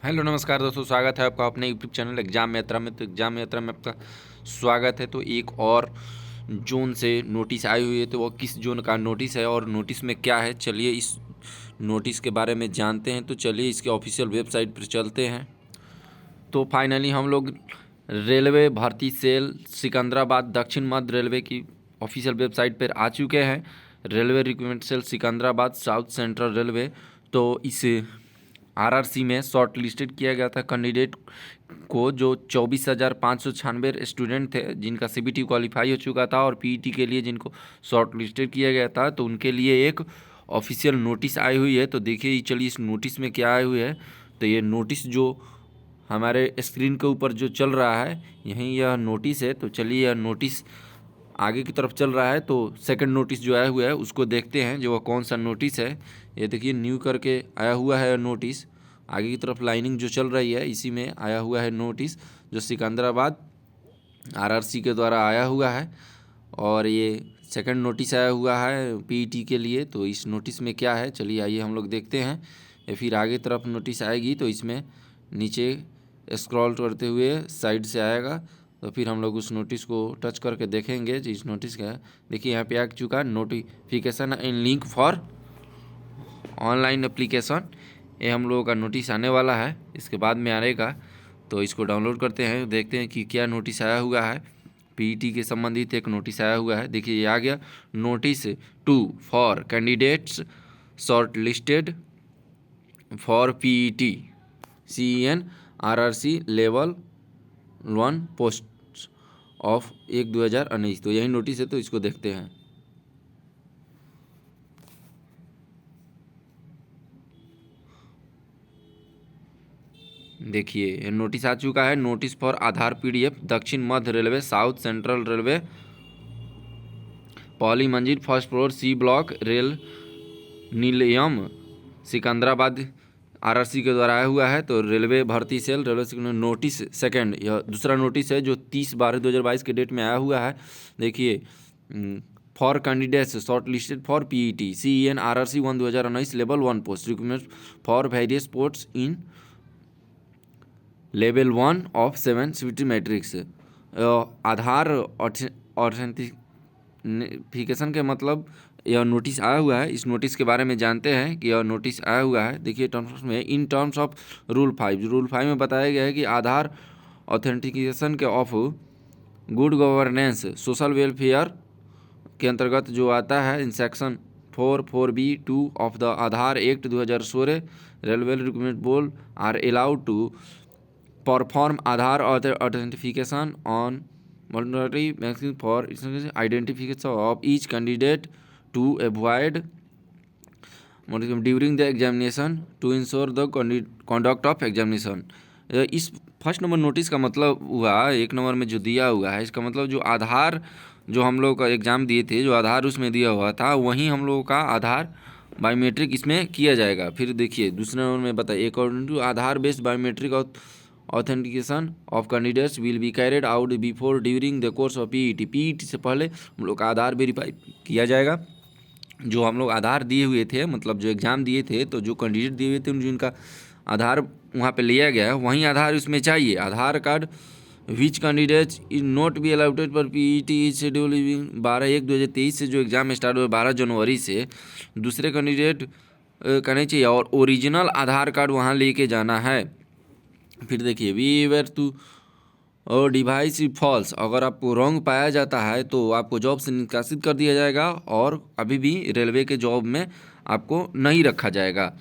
Hello नमस्कार दोस्तों, स्वागत है आपका अपने यूट्यूब चैनल एग्जाम यात्रा में। तो एग्जाम यात्रा में आपका स्वागत है। तो एक और जोन से नोटिस आई हुई है, तो वो किस जोन का नोटिस है और नोटिस में क्या है, चलिए इस नोटिस के बारे में जानते हैं। तो चलिए इसके ऑफिशियल वेबसाइट पर चलते हैं। तो फाइनली हम लोग रेलवे भर्ती सेल सिकंदराबाद दक्षिण मध्य रेलवे की ऑफिशियल वेबसाइट पर आ चुके हैं। Railway recruitment cell Secunderabad south central railway. तो इस आरआरसी में शॉर्ट लिस्टेड किया गया था कैंडिडेट को, जो 24,596 स्टूडेंट थे जिनका सीबीटी क्वालिफाई हो चुका था और पीईटी के लिए जिनको शॉर्ट लिस्टेड किया गया था। तो उनके लिए एक ऑफिशियल नोटिस आई हुई है। तो देखिए चलिए इस नोटिस में क्या आई हुई है। तो ये नोटिस जो हमारे स्क्रीन के ऊपर जो चल रहा है, यहीं यह नोटिस है। तो चलिए यह नोटिस आगे की तरफ चल रहा है। तो सेकंड नोटिस जो आया हुआ है उसको देखते हैं, जो वह कौन सा नोटिस है। ये देखिए न्यू करके आया हुआ है नोटिस। आगे की तरफ लाइनिंग जो चल रही है इसी में आया हुआ है नोटिस, जो सिकंदराबाद आरआरसी के द्वारा आया हुआ है। और ये सेकंड नोटिस आया हुआ है पीईटी के लिए। तो इस नोटिस में क्या है, चलिए आइए हम लोग देखते हैं। या फिर आगे तरफ नोटिस आएगी तो इसमें नीचे स्क्रॉल करते हुए साइड से आएगा। तो फिर हम लोग उस नोटिस को टच करके देखेंगे जो इस नोटिस का है। देखिए यहाँ पे आ चुका notification in link for online application. ये हम लोगों का नोटिस आने वाला है, इसके बाद में आएगा। तो इसको डाउनलोड करते हैं, देखते हैं कि क्या नोटिस आया हुआ है। पीईटी के संबंधित एक नोटिस आया हुआ है। देखिए ये आ गया, notice to for candidates shortlisted for PET CEN RRC level 1 post of 1/2019। तो यही नोटिस है, तो इसको देखते हैं। देखिए नोटिस आ चुका है, नोटिस फॉर आधार PDF दक्षिण मध्य रेलवे साउथ सेंट्रल रेलवे पहली मंजिल first floor C block rail Nilayam Secunderabad RRC के द्वारा आया हुआ है। तो रेलवे भर्ती सेल रेलवे नोटिस सेकंड, यह दूसरा नोटिस है जो 30/12/2022 के डेट में आया हुआ है। देखिए for candidates shortlisted for PET CEN RRC 1/2019 level 1 post recruitment for various posts in level 1 of 7 CBT matrix. Aadhaar authentication के मतलब यह नोटिस आया हुआ है। इस नोटिस के बारे में जानते हैं कि यह नोटिस आया हुआ है। देखिए टर्म्स में इन टर्म्स ऑफ रूल 5 में बताया गया है कि आधार ऑथेंटिकेशन के of good governance social welfare के अंतर्गत जो आता है in section 4(4)(b)(2) of the Aadhaar act 2016 railway recruitment board are allowed to perform Aadhaar authentication on voluntary maximum for identification of each candidate to avoid during the examination to ensure the conduct of examination। इस first number notice का मतलब हुआ, एक number में जो दिया हुआ है इसका मतलब जो आधार जो हम लोग का एग्ज़ाम दिए थे, जो आधार उसमें दिया हुआ था वहीं हम लोगों का आधार बायोमेट्रिक इसमें किया जाएगा। फिर देखिए दूसरे नंबर में बताइए, according to Aadhaar based biometric authentication of candidates will be carried out before during the course of PET से पहले हम लोग का आधार वेरीफाई किया जाएगा। जो हम लोग आधार दिए हुए थे, मतलब जो एग्ज़ाम दिए थे, तो जो कैंडिडेट दिए हुए थे जिनका आधार वहाँ पे लिया गया है वहीं आधार उसमें चाहिए। Aadhaar card which candidates is not be allowed पर पीईटी इज शेड्यूल 12/1/2023 से जो एग्ज़ाम स्टार्ट हुआ 12 जनवरी से, दूसरे कैंडिडेट का नहीं चाहिए और ओरिजिनल आधार कार्ड वहाँ लेके जाना है। फिर देखिए वी वेर टू और डिवाइस फॉल्स, अगर आपको रॉन्ग पाया जाता है तो आपको जॉब से निष्कासित कर दिया जाएगा और अभी भी रेलवे के जॉब में आपको नहीं रखा जाएगा।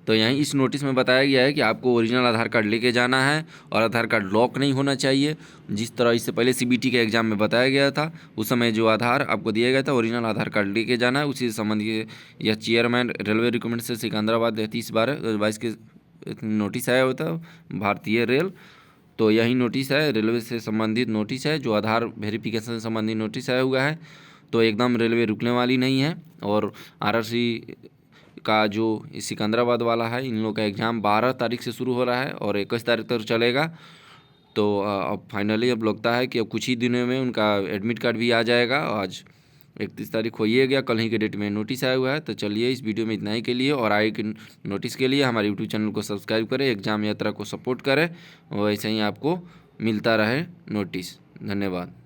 तो यहीं इस नोटिस में बताया गया है कि आपको ओरिजिनल आधार कार्ड लेके जाना है और आधार कार्ड लॉक नहीं होना चाहिए। जिस तरह इससे पहले सीबीटी के एग्ज़ाम में बताया गया था, उस समय जो आधार आपको दिया गया था ओरिजिनल आधार कार्ड लेके जाना है। उसी से संबंधित यह चेयरमैन रेलवे रिकमेंड से सिकंदराबाद 30/12/2022 के नोटिस आया होता भारतीय रेल। तो यही नोटिस है, रेलवे से संबंधित नोटिस है, जो आधार वेरिफिकेशन से संबंधित नोटिस आया हुआ है। तो एकदम रेलवे रुकने वाली नहीं है। और आरआरसी का जो सिकंदराबाद वाला है, इन लोग का एग्ज़ाम 12 तारीख से शुरू हो रहा है और 21 तारीख तक चलेगा। तो अब फाइनली अब लगता है कि अब कुछ ही दिनों में उनका एडमिट कार्ड भी आ जाएगा। आज 31 तारीख हो ही गया, कल ही के डेट में नोटिस आया हुआ है। तो चलिए इस वीडियो में इतना ही के लिए, और आगे के नोटिस के लिए हमारे यूट्यूब चैनल को सब्सक्राइब करें, एग्जाम यात्रा को सपोर्ट करें, और ऐसे ही आपको मिलता रहे नोटिस। धन्यवाद।